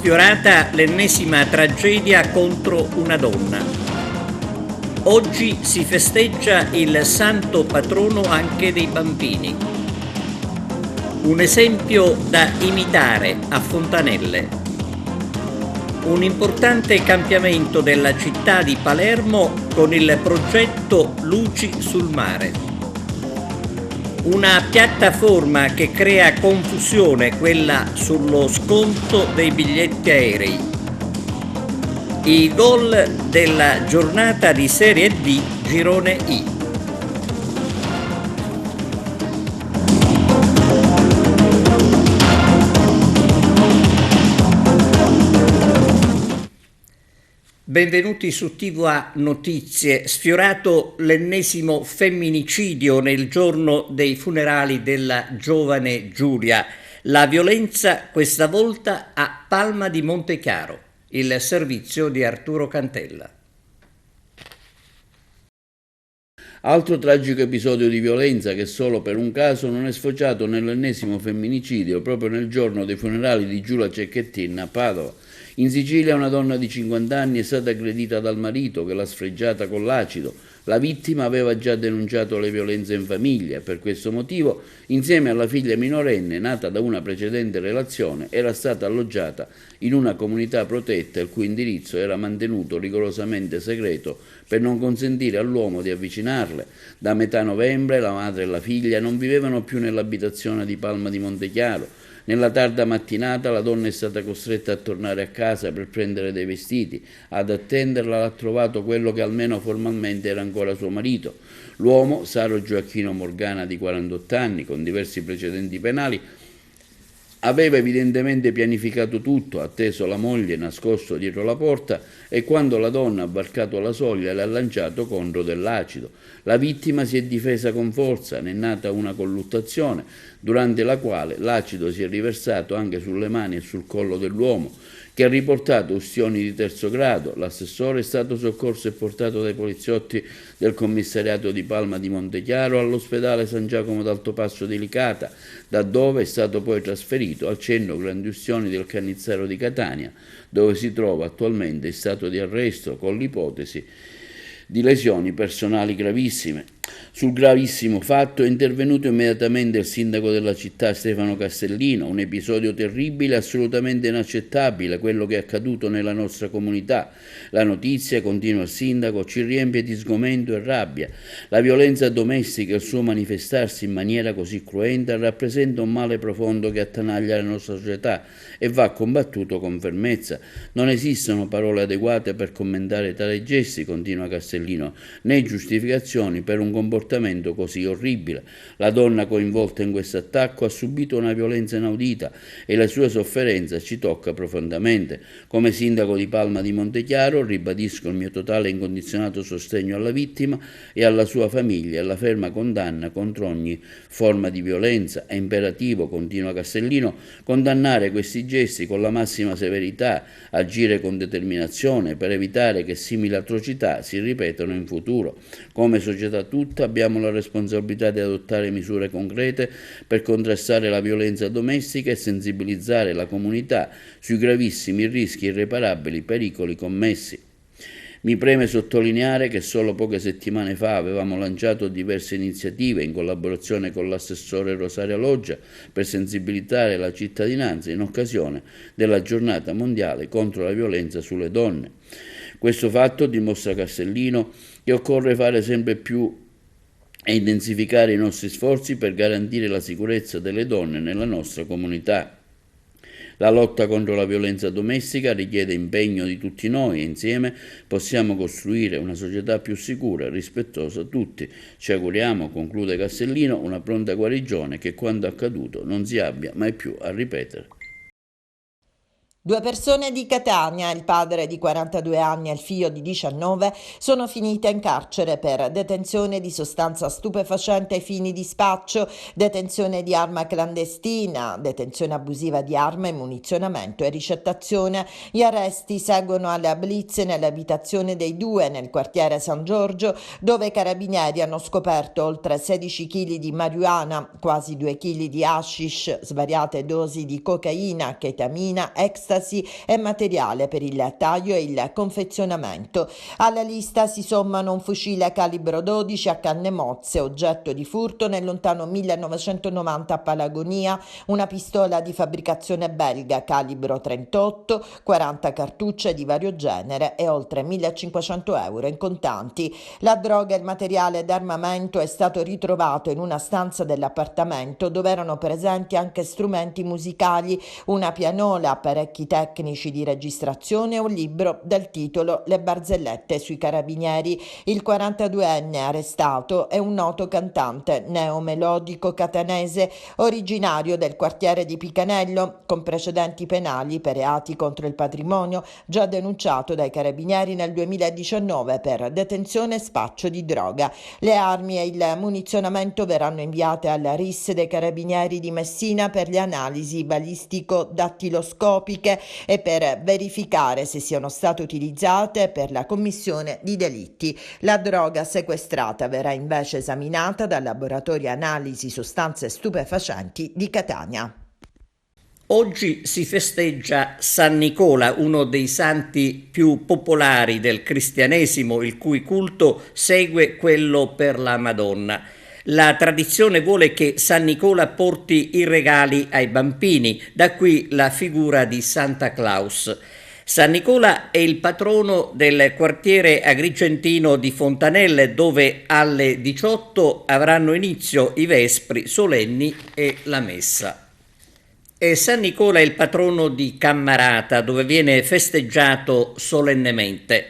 sfiorata l'ennesima tragedia contro una donna. Oggi si festeggia il santo patrono anche dei bambini. Un esempio da imitare a Fontanelle. Un importante cambiamento della città di Palermo con il progetto Luci sul mare. Una piattaforma che crea confusione, quella sullo sconto dei biglietti aerei. I gol della giornata di Serie D Girone I. Benvenuti su TVA Notizie. Sfiorato l'ennesimo femminicidio nel giorno dei funerali della giovane Giulia. La violenza questa volta a Palma di Montechiaro. Il servizio di Arturo Cantella. Altro tragico episodio di violenza che solo per un caso non è sfociato nell'ennesimo femminicidio proprio nel giorno dei funerali di Giulia Cecchettin a Padova. In Sicilia una donna di 50 anni è stata aggredita dal marito che l'ha sfregiata con l'acido. La vittima aveva già denunciato le violenze in famiglia e per questo motivo, insieme alla figlia minorenne nata da una precedente relazione, era stata alloggiata in una comunità protetta il cui indirizzo era mantenuto rigorosamente segreto per non consentire all'uomo di avvicinarle. Da metà novembre la madre e la figlia non vivevano più nell'abitazione di Palma di Montechiaro. Nella tarda mattinata la donna è stata costretta a tornare a casa per prendere dei vestiti. Ad attenderla l'ha trovato quello che almeno formalmente era ancora suo marito. L'uomo, Saro Gioacchino Morgana di 48 anni, con diversi precedenti penali, aveva evidentemente pianificato tutto, atteso la moglie nascosto dietro la porta e quando la donna ha varcato la soglia le ha lanciato contro dell'acido. La vittima si è difesa con forza, ne è nata una colluttazione durante la quale l'acido si è riversato anche sulle mani e sul collo dell'uomo, che ha riportato ustioni di terzo grado. L'assessore è stato soccorso e portato dai poliziotti del commissariato di Palma di Montechiaro all'ospedale San Giacomo d'Altopasso di Licata, da dove è stato poi trasferito al centro grandi ustioni del Cannizzaro di Catania, dove si trova attualmente in stato di arresto con l'ipotesi di lesioni personali gravissime. Sul gravissimo fatto è intervenuto immediatamente il sindaco della città Stefano Castellino. Un episodio terribile, assolutamente inaccettabile, quello che è accaduto nella nostra comunità. La notizia, continua il sindaco, ci riempie di sgomento e rabbia. La violenza domestica e il suo manifestarsi in maniera così cruenta rappresenta un male profondo che attanaglia la nostra società e va combattuto con fermezza. Non esistono parole adeguate per commentare tali gesti, continua Castellino, né giustificazioni per un comportamento così orribile. La donna coinvolta in questo attacco ha subito una violenza inaudita e la sua sofferenza ci tocca profondamente. Come sindaco di Palma di Montechiaro ribadisco il mio totale e incondizionato sostegno alla vittima e alla sua famiglia e la ferma condanna contro ogni forma di violenza. È imperativo, continua Castellino, condannare questi gesti con la massima severità, agire con determinazione per evitare che simili atrocità si ripetano in futuro. Come società tutta abbiamo la responsabilità di adottare misure concrete per contrastare la violenza domestica e sensibilizzare la comunità sui gravissimi rischi e irreparabili pericoli commessi. Mi preme sottolineare che solo poche settimane fa avevamo lanciato diverse iniziative in collaborazione con l'assessore Rosaria Loggia per sensibilizzare la cittadinanza in occasione della giornata mondiale contro la violenza sulle donne. Questo fatto dimostra Castellino che occorre fare sempre più e intensificare i nostri sforzi per garantire la sicurezza delle donne nella nostra comunità. La lotta contro la violenza domestica richiede impegno di tutti noi e insieme possiamo costruire una società più sicura e rispettosa a tutti. Ci auguriamo, conclude Castellino, una pronta guarigione che quanto accaduto non si abbia mai più a ripetere. Due persone di Catania, il padre di 42 anni e il figlio di 19, sono finite in carcere per detenzione di sostanza stupefacente ai fini di spaccio, detenzione di arma clandestina, detenzione abusiva di arma e munizionamento e ricettazione. Gli arresti seguono alle blitz nelle abitazioni dei due nel quartiere San Giorgio, dove i carabinieri hanno scoperto oltre 16 kg di marijuana, quasi 2 kg di hashish, svariate dosi di cocaina, chetamina, ecstasy estasi e materiale per il taglio e il confezionamento. Alla lista si sommano un fucile calibro 12 a canne mozze, oggetto di furto nel lontano 1990 a Palagonia, una pistola di fabbricazione belga calibro 38, 40 cartucce di vario genere e oltre 1.500 euro in contanti. La droga e il materiale d'armamento è stato ritrovato in una stanza dell'appartamento dove erano presenti anche strumenti musicali, una pianola, apparecchi tecnici di registrazione e un libro dal titolo Le barzellette sui carabinieri. Il 42enne arrestato è un noto cantante neomelodico catanese originario del quartiere di Picanello, con precedenti penali per reati contro il patrimonio, già denunciato dai carabinieri nel 2019 per detenzione e spaccio di droga. Le armi e il munizionamento verranno inviate alla RIS dei carabinieri di Messina per le analisi balistico-dattiloscopiche e per verificare se siano state utilizzate per la commissione di delitti. La droga sequestrata verrà invece esaminata dal laboratorio analisi sostanze stupefacenti di Catania. Oggi si festeggia San Nicola, uno dei santi più popolari del cristianesimo, il cui culto segue quello per la Madonna. La tradizione vuole che San Nicola porti i regali ai bambini, da qui la figura di Santa Claus. San Nicola è il patrono del quartiere agrigentino di Fontanelle, dove alle 18 avranno inizio i vespri solenni e la messa. E San Nicola è il patrono di Cammarata, dove viene festeggiato solennemente.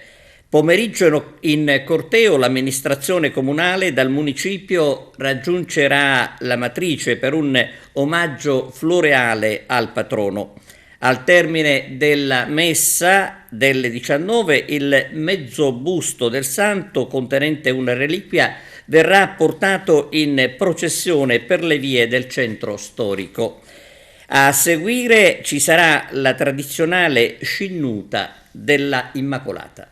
Pomeriggio in corteo l'amministrazione comunale dal municipio raggiungerà la matrice per un omaggio floreale al patrono. Al termine della messa delle 19 il mezzo busto del santo contenente una reliquia verrà portato in processione per le vie del centro storico. A seguire ci sarà la tradizionale scinnuta della Immacolata.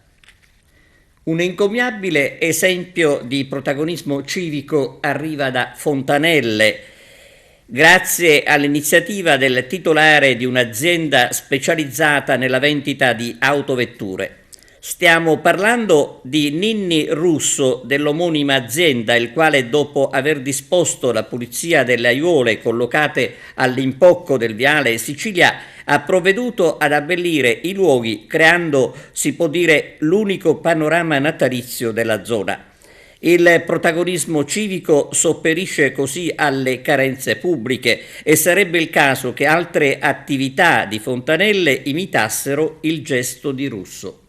Un encomiabile esempio di protagonismo civico arriva da Fontanelle, grazie all'iniziativa del titolare di un'azienda specializzata nella vendita di autovetture. Stiamo parlando di Ninni Russo dell'omonima azienda, il quale dopo aver disposto la pulizia delle aiuole collocate all'impocco del viale Sicilia ha provveduto ad abbellire i luoghi creando, si può dire, l'unico panorama natalizio della zona. Il protagonismo civico sopperisce così alle carenze pubbliche e sarebbe il caso che altre attività di Fontanelle imitassero il gesto di Russo.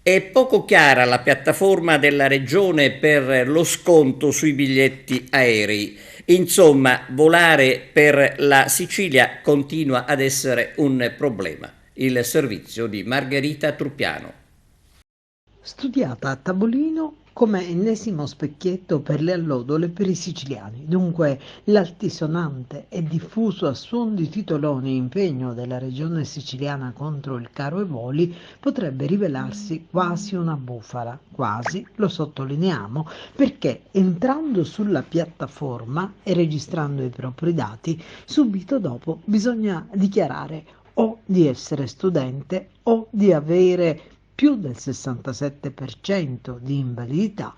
È poco chiara la piattaforma della Regione per lo sconto sui biglietti aerei. Insomma, volare per la Sicilia continua ad essere un problema. Il servizio di Margherita Truppiano. Studiata a tavolino come ennesimo specchietto per le allodole per i siciliani. Dunque l'altisonante e diffuso a suon di titoloni impegno della regione siciliana contro il caro ai voli potrebbe rivelarsi quasi una bufala, quasi, lo sottolineiamo, perché entrando sulla piattaforma e registrando i propri dati, subito dopo bisogna dichiarare o di essere studente o di avere più del 67% di invalidità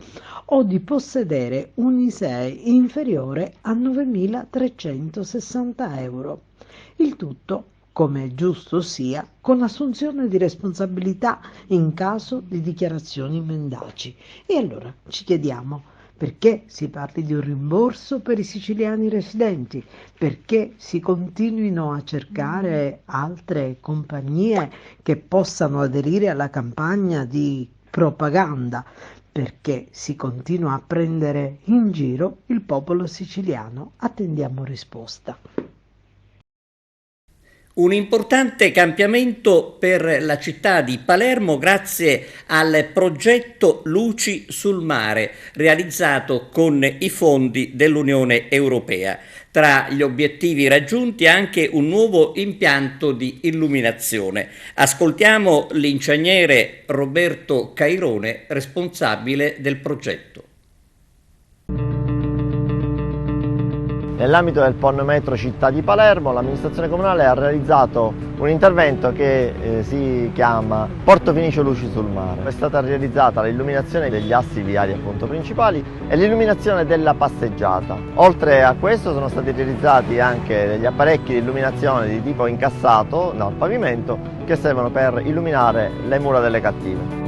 o di possedere un ISEE inferiore a 9.360 euro. Il tutto, come è giusto sia, con assunzione di responsabilità in caso di dichiarazioni mendaci. E allora ci chiediamo: perché si parli di un rimborso per i siciliani residenti? Perché si continuino a cercare altre compagnie che possano aderire alla campagna di propaganda? Perché si continua a prendere in giro il popolo siciliano? Attendiamo risposta. Un importante cambiamento per la città di Palermo grazie al progetto Luci sul Mare, realizzato con i fondi dell'Unione Europea. Tra gli obiettivi raggiunti anche un nuovo impianto di illuminazione. Ascoltiamo l'ingegnere Roberto Cairone, responsabile del progetto. Nell'ambito del PON Metro Città di Palermo, l'amministrazione comunale ha realizzato un intervento che si chiama Porto Finicio Luci sul Mare. È stata realizzata l'illuminazione degli assi viari appunto principali e l'illuminazione della passeggiata. Oltre a questo sono stati realizzati anche degli apparecchi di illuminazione di tipo incassato dal pavimento che servono per illuminare le mura delle cattive.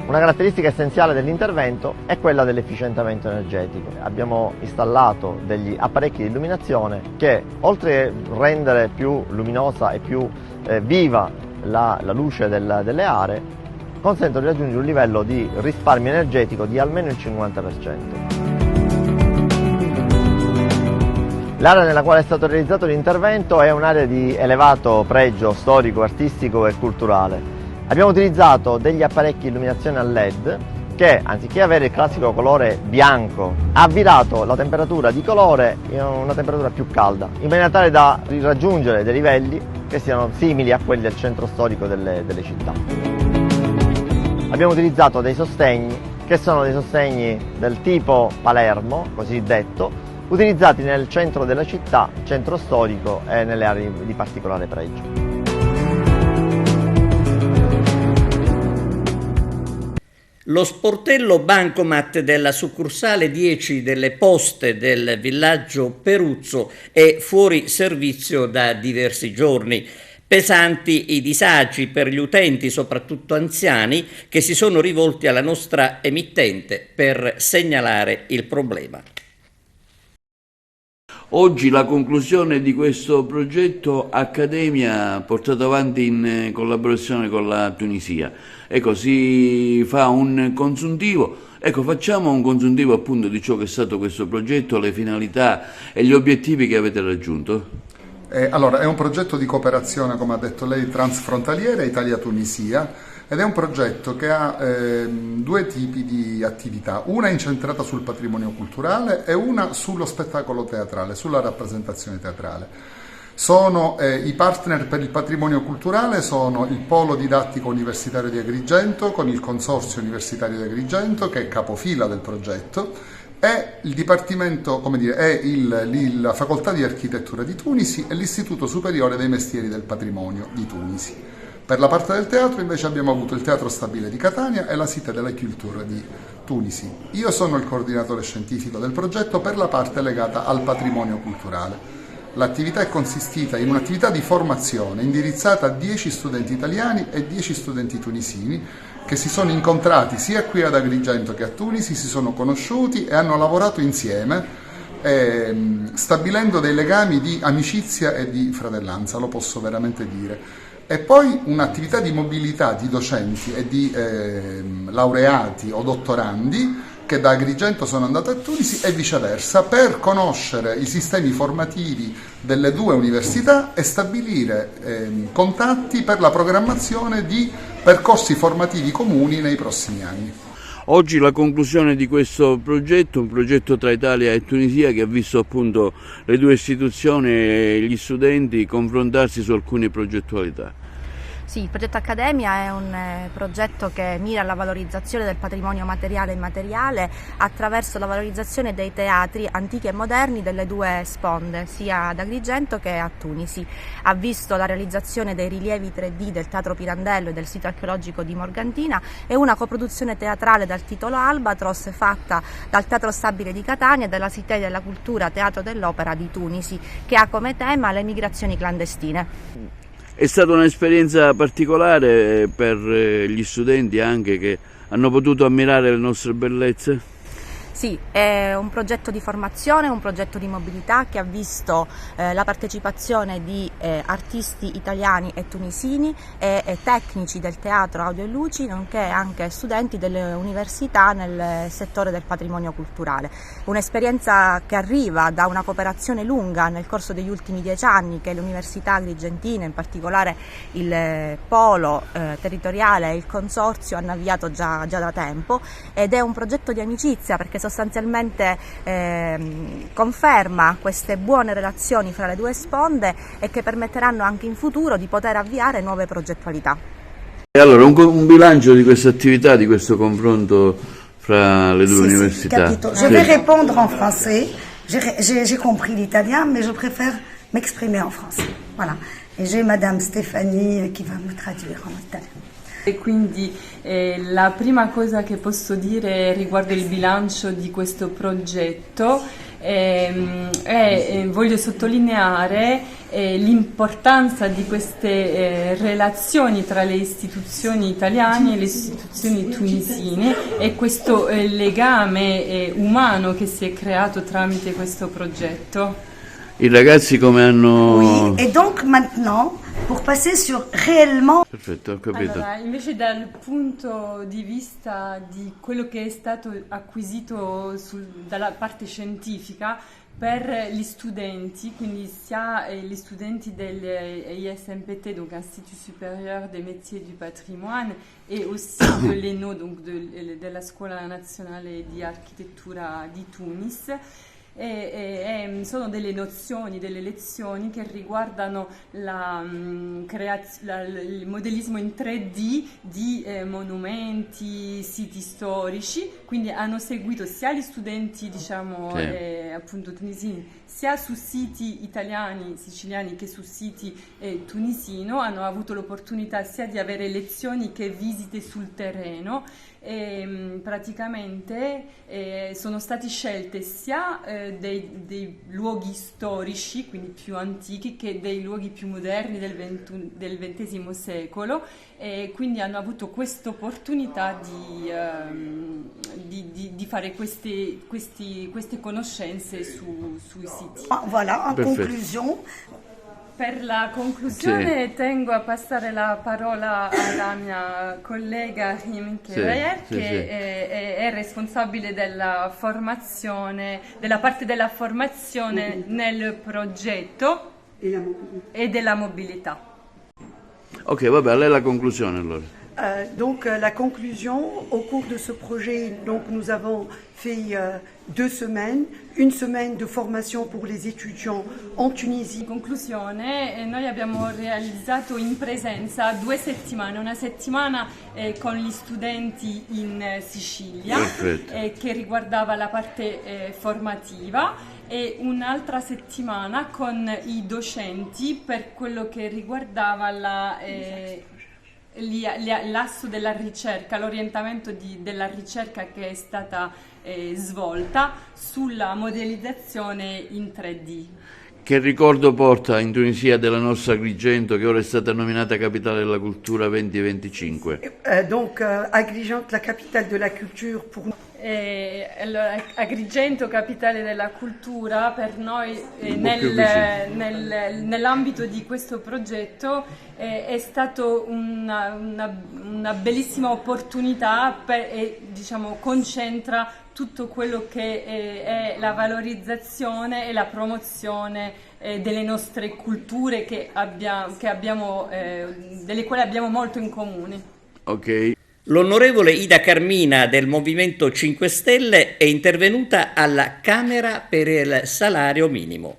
Una caratteristica essenziale dell'intervento è quella dell'efficientamento energetico. Abbiamo installato degli apparecchi di illuminazione che, oltre a rendere più luminosa e più viva la luce delle aree, consentono di raggiungere un livello di risparmio energetico di almeno il 50%. L'area nella quale è stato realizzato l'intervento è un'area di elevato pregio storico, artistico e culturale. Abbiamo utilizzato degli apparecchi di illuminazione a LED che, anziché avere il classico colore bianco, ha virato la temperatura di colore in una temperatura più calda, in maniera tale da raggiungere dei livelli che siano simili a quelli del centro storico delle città. Abbiamo utilizzato dei sostegni che sono dei sostegni del tipo Palermo, così detto, utilizzati nel centro della città, centro storico e nelle aree di particolare pregio. Lo sportello bancomat della succursale 10 delle Poste del villaggio Peruzzo è fuori servizio da diversi giorni. Pesanti i disagi per gli utenti, soprattutto anziani, che si sono rivolti alla nostra emittente per segnalare il problema. Oggi la conclusione di questo progetto Accademia portato avanti in collaborazione con la Tunisia. Ecco, si fa un consuntivo. Ecco, facciamo un consuntivo appunto di ciò che è stato questo progetto, le finalità e gli obiettivi che avete raggiunto. Allora, è un progetto di cooperazione, come ha detto lei, transfrontaliera Italia-Tunisia, ed è un progetto che ha due tipi di attività, una incentrata sul patrimonio culturale e una sullo spettacolo teatrale, sulla rappresentazione teatrale. I partner per il patrimonio culturale sono il Polo Didattico Universitario di Agrigento con il Consorzio Universitario di Agrigento, che è capofila del progetto, e il Dipartimento, la Facoltà di Architettura di Tunisi e l'Istituto Superiore dei Mestieri del Patrimonio di Tunisi. Per la parte del teatro invece abbiamo avuto il Teatro Stabile di Catania e la Cité de la Culture di Tunisi. Io sono il coordinatore scientifico del progetto per la parte legata al patrimonio culturale. L'attività è consistita in un'attività di formazione indirizzata a 10 studenti italiani e 10 studenti tunisini che si sono incontrati sia qui ad Agrigento che a Tunisi, si sono conosciuti e hanno lavorato insieme, stabilendo dei legami di amicizia e di fratellanza, lo posso veramente dire. E poi un'attività di mobilità di docenti e di laureati o dottorandi che da Agrigento sono andati a Tunisi e viceversa, per conoscere i sistemi formativi delle due università e stabilire contatti per la programmazione di percorsi formativi comuni nei prossimi anni. Oggi la conclusione di questo progetto, un progetto tra Italia e Tunisia che ha visto appunto le due istituzioni e gli studenti confrontarsi su alcune progettualità. Sì, il progetto Accademia è un progetto che mira alla valorizzazione del patrimonio materiale e immateriale attraverso la valorizzazione dei teatri antichi e moderni delle due sponde, sia ad Agrigento che a Tunisi. Ha visto la realizzazione dei rilievi 3D del Teatro Pirandello e del sito archeologico di Morgantina e una coproduzione teatrale dal titolo Albatros fatta dal Teatro Stabile di Catania e dalla Cité della Cultura Teatro dell'Opera di Tunisi, che ha come tema le migrazioni clandestine. È stata un'esperienza particolare per gli studenti anche che hanno potuto ammirare le nostre bellezze? Sì, è un progetto di formazione, un progetto di mobilità che ha visto la partecipazione di artisti italiani e tunisini e tecnici del teatro audio e luci, nonché anche studenti delle università nel settore del patrimonio culturale. Un'esperienza che arriva da una cooperazione lunga nel corso degli ultimi 10 anni che l'Università Agrigentine, in particolare il Polo territoriale e il Consorzio, hanno avviato già da tempo, ed è un progetto di amicizia perché sostanzialmente conferma queste buone relazioni fra le due sponde e che permetteranno anche in futuro di poter avviare nuove progettualità. E allora un bilancio di questa attività, di questo confronto fra le due università. Capito. Je vais répondre en français. J'ai compris l'italien, mais je préfère m'exprimer en français. Voilà. Et j'ai Madame Stefani qui va me traduire en italien. E quindi la prima cosa che posso dire riguardo il bilancio di questo progetto voglio sottolineare l'importanza di queste relazioni tra le istituzioni italiane e le istituzioni tunisine e questo legame umano che si è creato tramite questo progetto. I ragazzi come hanno... Oui, et donc maintenant, pour passer sur réellement... Perfetto, ho capito. Allora, invece dal punto di vista di quello che è stato acquisito dalla parte scientifica per gli studenti, quindi sia gli studenti dell'ISMPT, donc Institut Supérieur des Métiers du Patrimoine, e aussi de l'ENO, donc della Scuola Nazionale di Architettura di Tunis. Sono delle nozioni, delle lezioni che riguardano il modellismo in 3D di monumenti, siti storici, quindi hanno seguito sia gli studenti appunto tunisini, sia su siti italiani, siciliani che su siti tunisino, hanno avuto l'opportunità sia di avere lezioni che visite sul terreno. Praticamente sono stati scelte sia dei luoghi storici, quindi più antichi, che dei luoghi più moderni del XX secolo, e quindi hanno avuto questa opportunità di fare queste conoscenze sui siti. Voilà, en conclusion. Per la conclusione tengo a passare la parola alla mia collega Him Kerayer, che è responsabile della formazione, della parte della formazione nel progetto e della mobilità. Ok, vabbè, a lei la conclusione allora. Donc la conclusion, au cours de ce projet, donc, nous avons fait 2 semaines, une semaine de formation pour les étudiants en Tunisie. In conclusione, noi abbiamo realizzato in presenza 2 settimane, una settimana con gli studenti in Sicilia che riguardava la parte formativa, e un'altra settimana con i docenti per quello che riguardava l'asso della ricerca, l'orientamento della ricerca che è stata svolta sulla modellizzazione in 3D. Che ricordo porta in Tunisia della nostra Agrigento, che ora è stata nominata capitale della cultura 2025? Donc Agrigento, la capitale de la culture pour nous. Agrigento, capitale della cultura, per noi nell'ambito di questo progetto è stato una bellissima opportunità e concentra tutto quello che è la valorizzazione e la promozione delle nostre culture delle quali abbiamo molto in comune. Ok. L'onorevole Ida Carmina del Movimento 5 Stelle è intervenuta alla Camera per il salario minimo.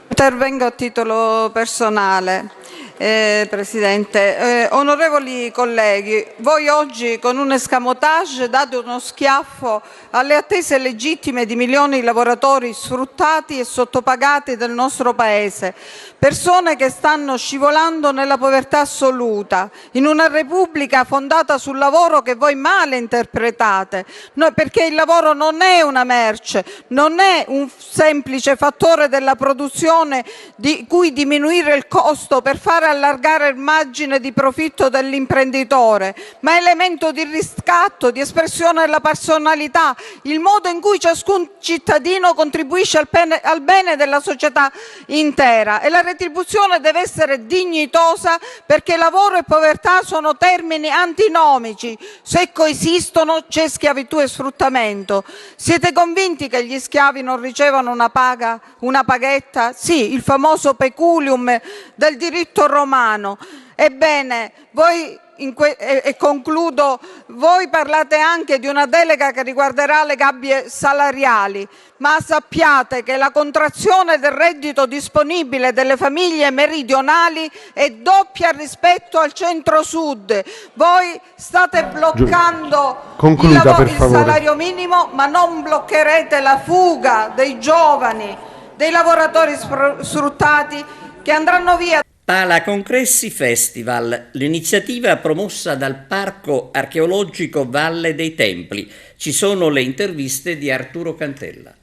Intervengo a titolo personale. Presidente, onorevoli colleghi, voi oggi con un escamotage date uno schiaffo alle attese legittime di milioni di lavoratori sfruttati e sottopagati del nostro Paese, persone che stanno scivolando nella povertà assoluta, in una Repubblica fondata sul lavoro che voi male interpretate, perché il lavoro non è una merce, non è un semplice fattore della produzione di cui diminuire il costo per fare allargare il margine di profitto dell'imprenditore, ma elemento di riscatto, di espressione della personalità, il modo in cui ciascun cittadino contribuisce al bene della società intera, e la retribuzione deve essere dignitosa, perché lavoro e povertà sono termini antinomici. Se coesistono c'è schiavitù e sfruttamento. Siete convinti che gli schiavi non ricevano una paghetta? Sì, il famoso peculium del diritto romano. Ebbene, voi e concludo, voi parlate anche di una delega che riguarderà le gabbie salariali, ma sappiate che la contrazione del reddito disponibile delle famiglie meridionali è doppia rispetto al centro-sud. Voi state bloccando il salario minimo, ma non bloccherete la fuga dei giovani, dei lavoratori sfruttati che andranno via. Pala Congressi Festival, l'iniziativa promossa dal Parco Archeologico Valle dei Templi. Ci sono le interviste di Arturo Cantella.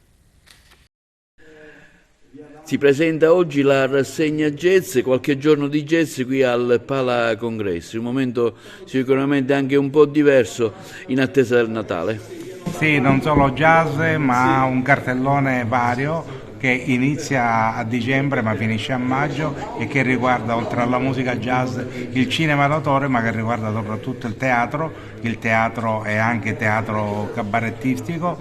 Si presenta oggi la rassegna jazz, qualche giorno di jazz qui al Pala Congressi, un momento sicuramente anche un po' diverso in attesa del Natale. Sì, non solo jazz, ma un cartellone vario che inizia a dicembre ma finisce a maggio e che riguarda, oltre alla musica jazz, il cinema d'autore, ma che riguarda soprattutto il teatro e anche teatro cabarettistico,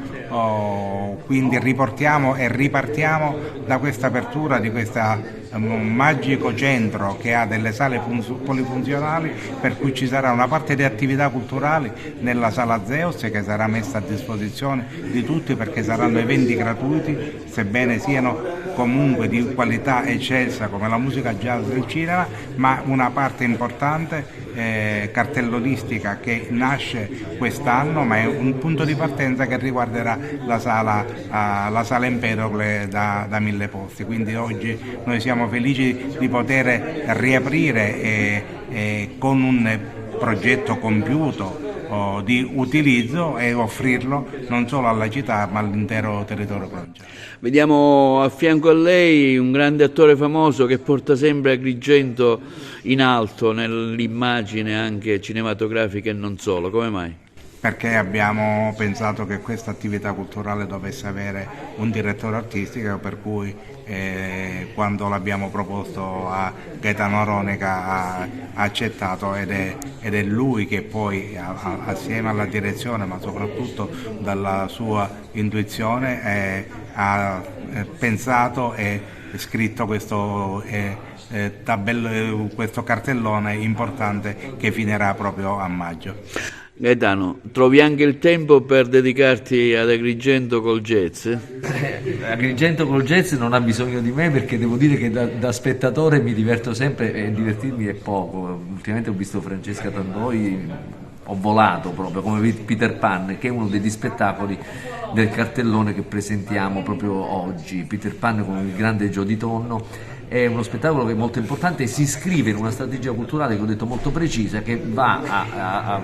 quindi riportiamo e ripartiamo da questa apertura di questo magico centro che ha delle sale polifunzionali, per cui ci sarà una parte di attività culturali nella sala Zeus che sarà messa a disposizione di tutti, perché saranno eventi gratuiti, sebbene siano comunque di qualità eccelsa come la musica jazz del cinema, ma una parte importante cartellonistica che nasce quest'anno, ma è un punto di partenza che riguarderà la sala Empedocle da 1000 posti. Quindi oggi noi siamo felici di poter riaprire con un progetto compiuto di utilizzo e offrirlo non solo alla città ma all'intero territorio provinciale. Vediamo a fianco a lei un grande attore famoso che porta sempre Agrigento in alto nell'immagine anche cinematografica e non solo. Come mai? Perché abbiamo pensato che questa attività culturale dovesse avere un direttore artistico, per cui quando l'abbiamo proposto a Gaetano Aronica ha accettato ed è lui che poi assieme alla direzione, ma soprattutto dalla sua intuizione, ha pensato e scritto questo cartellone importante che finirà proprio a maggio. Gaetano, trovi anche il tempo per dedicarti ad Agrigento col jazz? Agrigento col jazz non ha bisogno di me, perché devo dire che da spettatore mi diverto sempre e divertirmi è poco. Ultimamente ho visto Francesca Tandoi, ho volato proprio come Peter Pan, che è uno degli spettacoli del cartellone che presentiamo proprio oggi. Peter Pan con il grande Gio Di Tonno. È uno spettacolo che è molto importante e si iscrive in una strategia culturale che ho detto molto precisa, che va a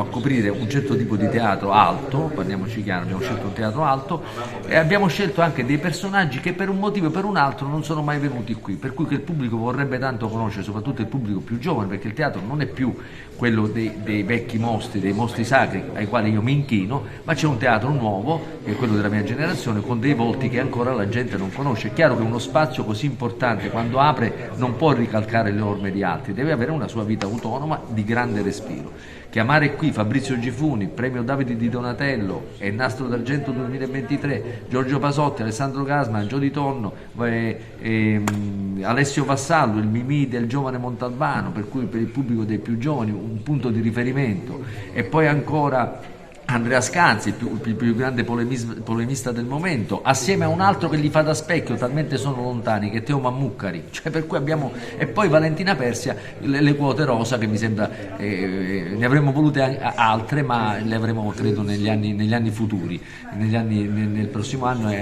coprire un certo tipo di teatro alto, parliamoci chiaro, abbiamo scelto un teatro alto e abbiamo scelto anche dei personaggi che per un motivo o per un altro non sono mai venuti qui, per cui che il pubblico vorrebbe tanto conoscere, soprattutto il pubblico più giovane, perché il teatro non è più quello dei vecchi mostri, dei mostri sacri ai quali io mi inchino, ma c'è un teatro nuovo, che è quello della mia generazione, con dei volti che ancora la gente non conosce. È chiaro che uno spazio così importante, quando apre, non può ricalcare le orme di altri, deve avere una sua vita autonoma di grande respiro. Chiamare qui Fabrizio Gifuni, premio Davide Di Donatello e Nastro d'Argento 2023, Giorgio Pasotti, Alessandro Gasman, Gio Di Tonno, Alessio Vassallo, il Mimì del giovane Montalbano, per cui per il pubblico dei più giovani un punto di riferimento, e poi ancora Andrea Scanzi, il più grande polemista del momento, assieme a un altro che gli fa da specchio, talmente sono lontani, che è Teo Mammucari, cioè per cui abbiamo, e poi Valentina Persia, le quote rosa, che mi sembra ne avremmo volute altre, ma le avremo credo negli anni futuri, nel prossimo anno e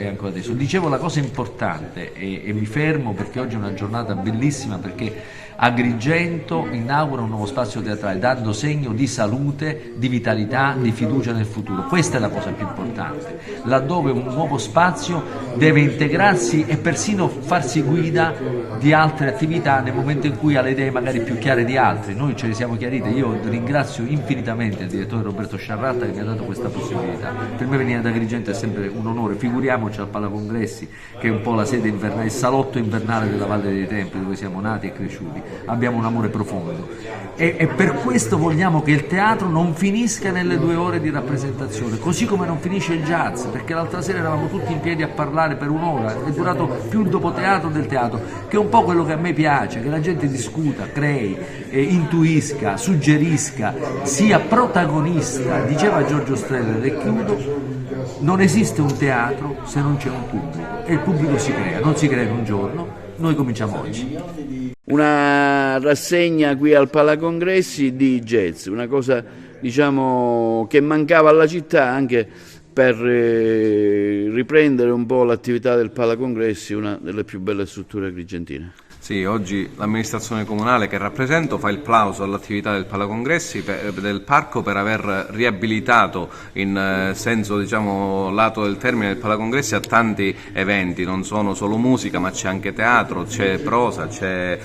ancora adesso. Dicevo, la cosa importante, e mi fermo perché oggi è una giornata bellissima, perché Agrigento inaugura un nuovo spazio teatrale, dando segno di salute, di vitalità, di fiducia nel futuro. Questa è la cosa più importante, laddove un nuovo spazio deve integrarsi e persino farsi guida di altre attività nel momento in cui ha le idee magari più chiare di altri. Noi ce le siamo chiarite. Io ringrazio infinitamente il direttore Roberto Sciarratta che mi ha dato questa possibilità. Per me venire ad Agrigento è sempre un onore, figuriamoci al Pala Congressi, che è un po' la sede invernale, il salotto invernale della Valle dei Templi, dove siamo nati e cresciuti. abbiamo un amore profondo. E per questo vogliamo che il teatro non finisca nelle 2 ore di rappresentazione, così come non finisce il jazz, perché l'altra sera eravamo tutti in piedi a parlare per 1 ora, è durato più il dopoteatro del teatro, che è un po' quello che a me piace, che la gente discuta, crei, intuisca, suggerisca, sia protagonista. Diceva Giorgio Strehler, e chiudo, non esiste un teatro se non c'è un pubblico, e il pubblico si crea, non si crea in un giorno, noi cominciamo oggi. Una rassegna qui al Palacongressi di jazz, una cosa diciamo che mancava alla città anche per riprendere un po' l'attività del Palacongressi, una delle più belle strutture agrigentine. Sì, oggi l'amministrazione comunale che rappresento fa il plauso all'attività del Palacongressi, del parco, per aver riabilitato in senso lato del termine del Palacongressi a tanti eventi, non sono solo musica ma c'è anche teatro, c'è prosa, c'è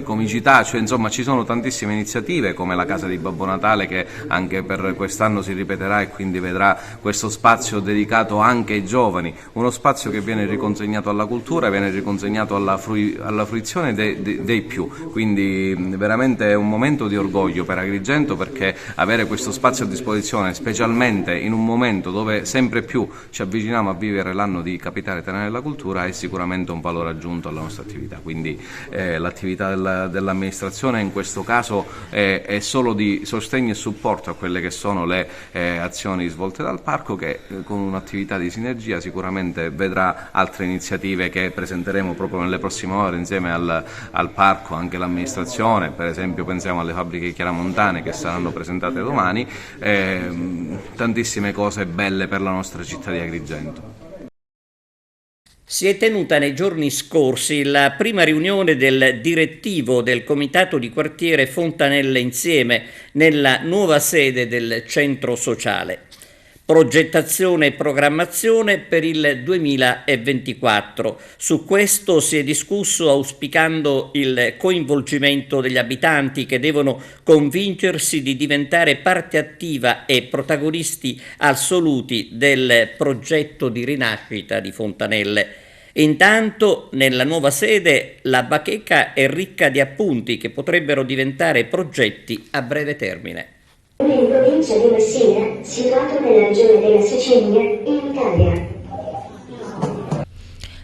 comicità, insomma ci sono tantissime iniziative come la Casa di Babbo Natale che anche per quest'anno si ripeterà e quindi vedrà questo spazio dedicato anche ai giovani, uno spazio che viene riconsegnato alla cultura, viene riconsegnato alla fruizione dei più, quindi veramente è un momento di orgoglio per Agrigento, perché avere questo spazio a disposizione, specialmente in un momento dove sempre più ci avviciniamo a vivere l'anno di Capitale Italiana della Cultura, è sicuramente un valore aggiunto alla nostra attività, quindi l'attività dell'amministrazione in questo caso è solo di sostegno e supporto a quelle che sono le azioni svolte dal parco, che con un'attività di sinergia sicuramente vedrà altre iniziative che presenteremo proprio nelle prossime ore insieme al parco, anche l'amministrazione, per esempio pensiamo alle fabbriche chiaramontane che saranno presentate domani, tantissime cose belle per la nostra città di Agrigento. Si è tenuta nei giorni scorsi la prima riunione del direttivo del Comitato di Quartiere Fontanelle Insieme nella nuova sede del centro sociale. Progettazione e programmazione per il 2024. Su questo si è discusso auspicando il coinvolgimento degli abitanti, che devono convincersi di diventare parte attiva e protagonisti assoluti del progetto di rinascita di Fontanelle. Intanto nella nuova sede la bacheca è ricca di appunti che potrebbero diventare progetti a breve termine. In provincia di Messina, situato nella regione della Sicilia, in Italia.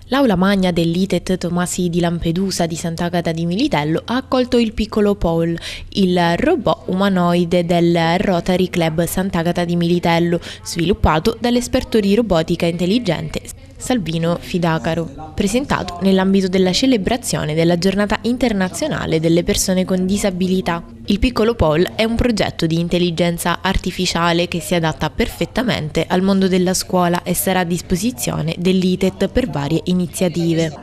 L'aula magna dell'ITET Tomasi di Lampedusa di Sant'Agata di Militello ha accolto il piccolo Paul, il robot umanoide del Rotary Club Sant'Agata di Militello, sviluppato dall'esperto di robotica intelligente Salvino Fidacaro, presentato nell'ambito della celebrazione della Giornata Internazionale delle Persone con Disabilità. Il piccolo Paul è un progetto di intelligenza artificiale che si adatta perfettamente al mondo della scuola e sarà a disposizione dell'ITET per varie iniziative.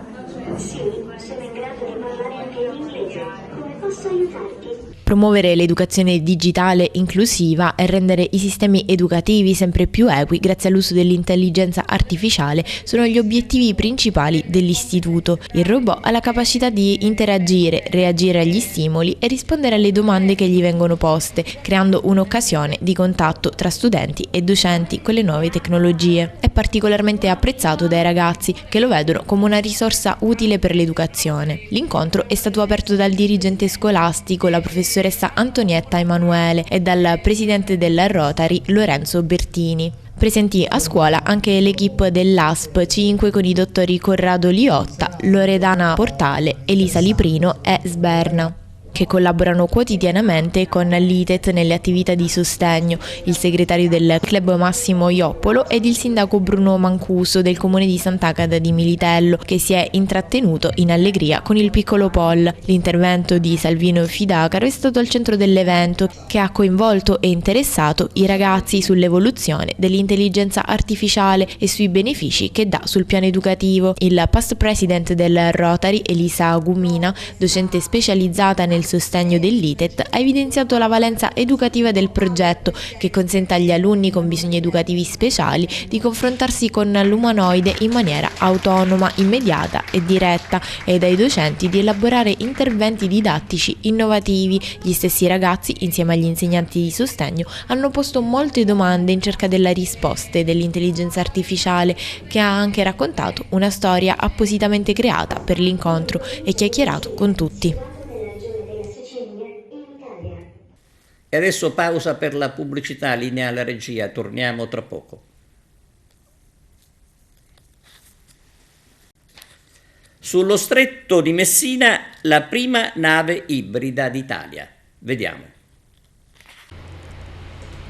Sì, sono in grado di parlare anche in inglese. Come posso aiutarti? Promuovere l'educazione digitale inclusiva e rendere i sistemi educativi sempre più equi grazie all'uso dell'intelligenza artificiale sono gli obiettivi principali dell'istituto. Il robot ha la capacità di interagire, reagire agli stimoli e rispondere alle domande che gli vengono poste, creando un'occasione di contatto tra studenti e docenti con le nuove tecnologie. È particolarmente apprezzato dai ragazzi, che lo vedono come una risorsa utile per l'educazione. L'incontro è stato aperto dal dirigente scolastico, la professoressa Antonietta Emanuele, e dal presidente del Rotary Lorenzo Bertini. Presenti a scuola anche l'equipe dell'ASP 5 con i dottori Corrado Liotta, Loredana Portale, Elisa Liprino e Sberna, che collaborano quotidianamente con l'ITET nelle attività di sostegno, il segretario del club Massimo Ioppolo ed il sindaco Bruno Mancuso del comune di Sant'Agata di Militello, che si è intrattenuto in allegria con il piccolo Paul. L'intervento di Salvino Fidacaro è stato al centro dell'evento, che ha coinvolto e interessato i ragazzi sull'evoluzione dell'intelligenza artificiale e sui benefici che dà sul piano educativo. Il past president del Rotary, Elisa Gumina, docente specializzata nel il sostegno dell'ITET, ha evidenziato la valenza educativa del progetto, che consente agli alunni con bisogni educativi speciali di confrontarsi con l'umanoide in maniera autonoma, immediata e diretta, ed ai docenti di elaborare interventi didattici innovativi. Gli stessi ragazzi, insieme agli insegnanti di sostegno, hanno posto molte domande in cerca delle risposte dell'intelligenza artificiale, che ha anche raccontato una storia appositamente creata per l'incontro e chiacchierato con tutti. E adesso pausa per la pubblicità, linea alla regia, torniamo tra poco. Sullo stretto di Messina la prima nave ibrida d'Italia. Vediamo.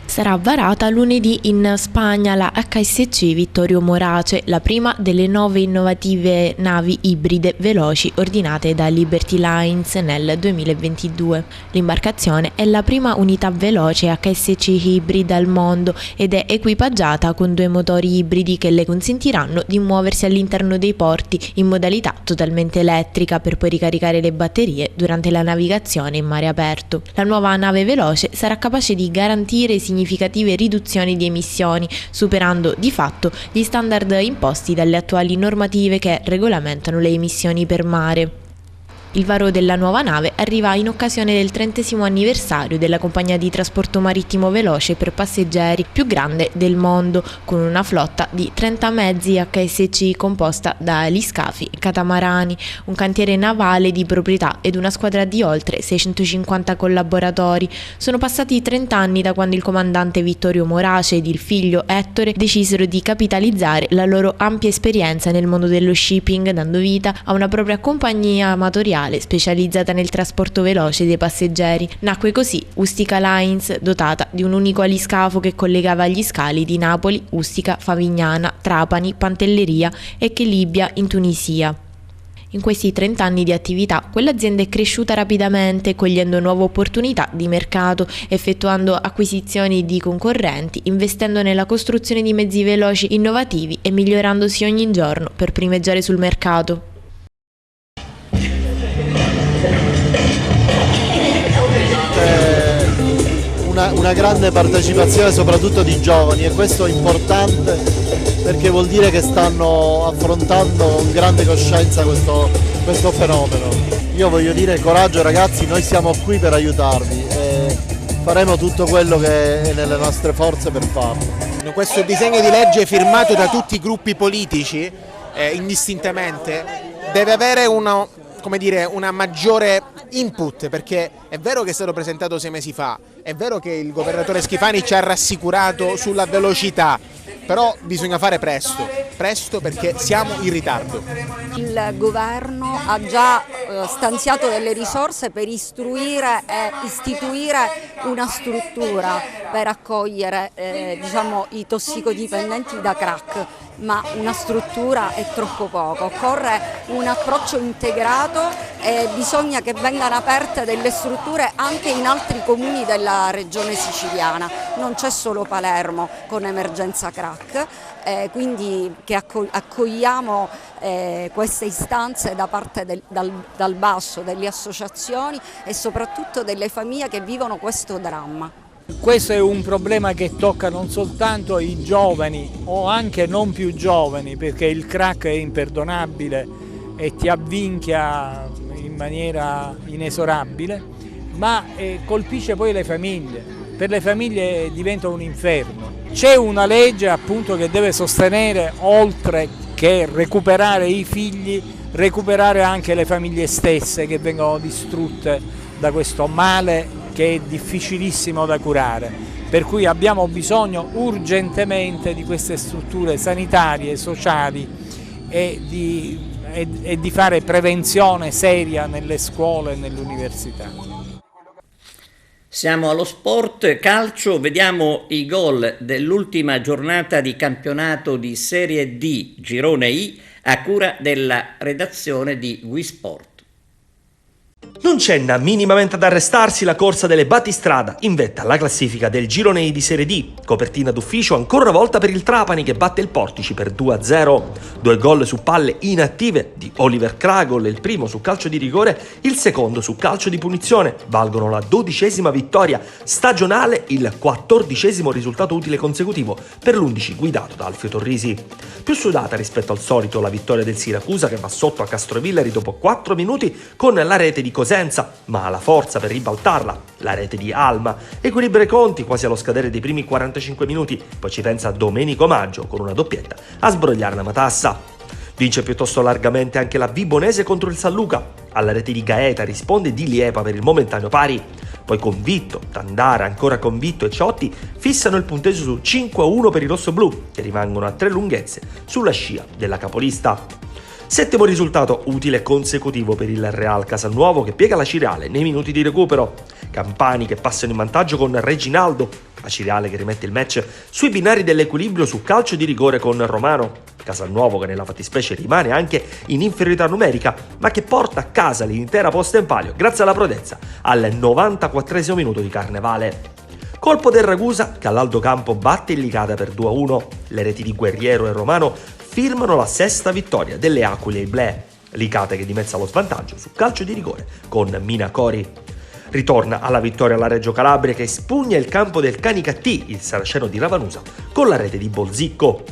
Sarà varata lunedì in Spagna la HSC Vittorio Morace, la prima delle 9 innovative navi ibride veloci ordinate da Liberty Lines nel 2022. L'imbarcazione è la prima unità veloce HSC ibrida al mondo ed è equipaggiata con 2 motori ibridi che le consentiranno di muoversi all'interno dei porti in modalità totalmente elettrica per poi ricaricare le batterie durante la navigazione in mare aperto. La nuova nave veloce sarà capace di garantire significative riduzioni di emissioni, superando di fatto gli standard imposti dalle attuali normative che regolamentano le emissioni per mare. Il varo della nuova nave arriva in occasione del 30° anniversario della compagnia di trasporto marittimo veloce per passeggeri più grande del mondo, con una flotta di 30 mezzi HSC composta da aliscafi e catamarani, un cantiere navale di proprietà ed una squadra di oltre 650 collaboratori. Sono passati 30 anni da quando il comandante Vittorio Morace ed il figlio Ettore decisero di capitalizzare la loro ampia esperienza nel mondo dello shipping, dando vita a una propria compagnia amatoriale specializzata nel trasporto veloce dei passeggeri. Nacque così Ustica Lines, dotata di un unico aliscafo che collegava gli scali di Napoli, Ustica, Favignana, Trapani, Pantelleria e Chelibia in Tunisia. In questi 30 anni di attività, quell'azienda è cresciuta rapidamente, cogliendo nuove opportunità di mercato, effettuando acquisizioni di concorrenti, investendo nella costruzione di mezzi veloci innovativi e migliorandosi ogni giorno per primeggiare sul mercato. Una grande partecipazione soprattutto di giovani, e questo è importante perché vuol dire che stanno affrontando con grande coscienza questo fenomeno. Io voglio dire coraggio ragazzi, noi siamo qui per aiutarvi e faremo tutto quello che è nelle nostre forze per farlo. Questo disegno di legge firmato da tutti i gruppi politici indistintamente deve avere una maggiore input, perché è vero che è stato presentato 6 mesi fa, è vero che il governatore Schifani ci ha rassicurato sulla velocità, però bisogna fare presto perché siamo in ritardo. Il governo ha già stanziato delle risorse per istruire e istituire una struttura per accogliere i tossicodipendenti da crack, ma una struttura è troppo poco, occorre un approccio integrato e bisogna che vengano aperte delle strutture anche in altri comuni della regione siciliana, non c'è solo Palermo con emergenza crack, quindi che accogliamo queste istanze da parte dal basso, delle associazioni e soprattutto delle famiglie che vivono questo dramma. Questo è un problema che tocca non soltanto i giovani o anche non più giovani, perché il crack è imperdonabile e ti avvinchia in maniera inesorabile, ma colpisce poi le famiglie. Per le famiglie diventa un inferno. C'è una legge appunto che deve sostenere, oltre che recuperare i figli, recuperare anche le famiglie stesse che vengono distrutte da questo male che è difficilissimo da curare, per cui abbiamo bisogno urgentemente di queste strutture sanitarie, sociali e di fare prevenzione seria nelle scuole e nelle università. Siamo allo sport calcio, vediamo i gol dell'ultima giornata di campionato di Serie D Girone I a cura della redazione di Wisport. Non cenna minimamente ad arrestarsi la corsa delle battistrada in vetta alla classifica del girone di Serie D. Copertina d'ufficio ancora una volta per il Trapani che batte il Portici per 2-0. 2 gol su palle inattive di Oliver Kragol, il primo su calcio di rigore, il secondo su calcio di punizione. Valgono la 12ª vittoria stagionale, il 14º risultato utile consecutivo per l'11 guidato da Alfio Torrisi. Più sudata rispetto al solito la vittoria del Siracusa che va sotto a Castrovillari dopo 4 minuti con la rete di Cosenza, ma ha la forza per ribaltarla, la rete di Alma, equilibra i conti quasi allo scadere dei primi 45 minuti, poi ci pensa Domenico Maggio con una doppietta a sbrogliare la matassa. Vince piuttosto largamente anche la Vibonese contro il San Luca, alla rete di Gaeta risponde Di Liepa per il momentaneo pari, poi Convitto, Tandara, ancora Convitto e Ciotti fissano il punteggio su 5-1 per i rossoblù, che rimangono a 3 lunghezze sulla scia della capolista. 7° risultato utile consecutivo per il Real Casalnuovo che piega la Cireale nei minuti di recupero. Campani che passano in vantaggio con Reginaldo, la Cireale che rimette il match sui binari dell'equilibrio su calcio di rigore con Romano. Casalnuovo che nella fattispecie rimane anche in inferiorità numerica ma che porta a casa l'intera posta in palio grazie alla prodezza al 94esimo minuto di Carnevale. Colpo del Ragusa che all'Aldo Campo batte il Licata per 2-1. Le reti di Guerriero e Romano firmano la 6ª vittoria delle Aquile e Blé. Licata che dimezza lo svantaggio su calcio di rigore con Minacori. Ritorna alla vittoria la Reggio Calabria che spugna il campo del Canicattì, il saraceno di Ravanusa, con la rete di Bolzicco.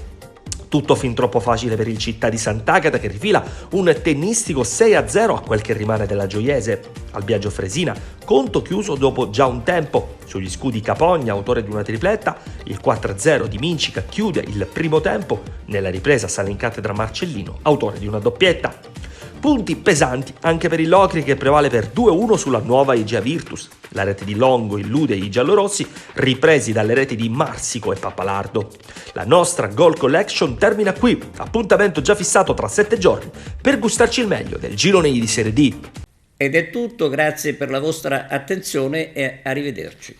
Tutto fin troppo facile per il Città di Sant'Agata che rifila un tennistico 6-0 a quel che rimane della Gioiese. Al Biagio Fresina, conto chiuso dopo già un tempo. Sugli scudi Capogna, autore di una tripletta, il 4-0 di Mincica chiude il primo tempo. Nella ripresa sale in cattedra Marcellino, autore di una doppietta. Punti pesanti anche per il Locri che prevale per 2-1 sulla nuova Igea Virtus. La rete di Longo illude i giallorossi, ripresi dalle reti di Marsico e Pappalardo. La nostra Goal Collection termina qui, appuntamento già fissato tra 7 giorni per gustarci il meglio del girone di Serie D. Ed è tutto, grazie per la vostra attenzione e arrivederci.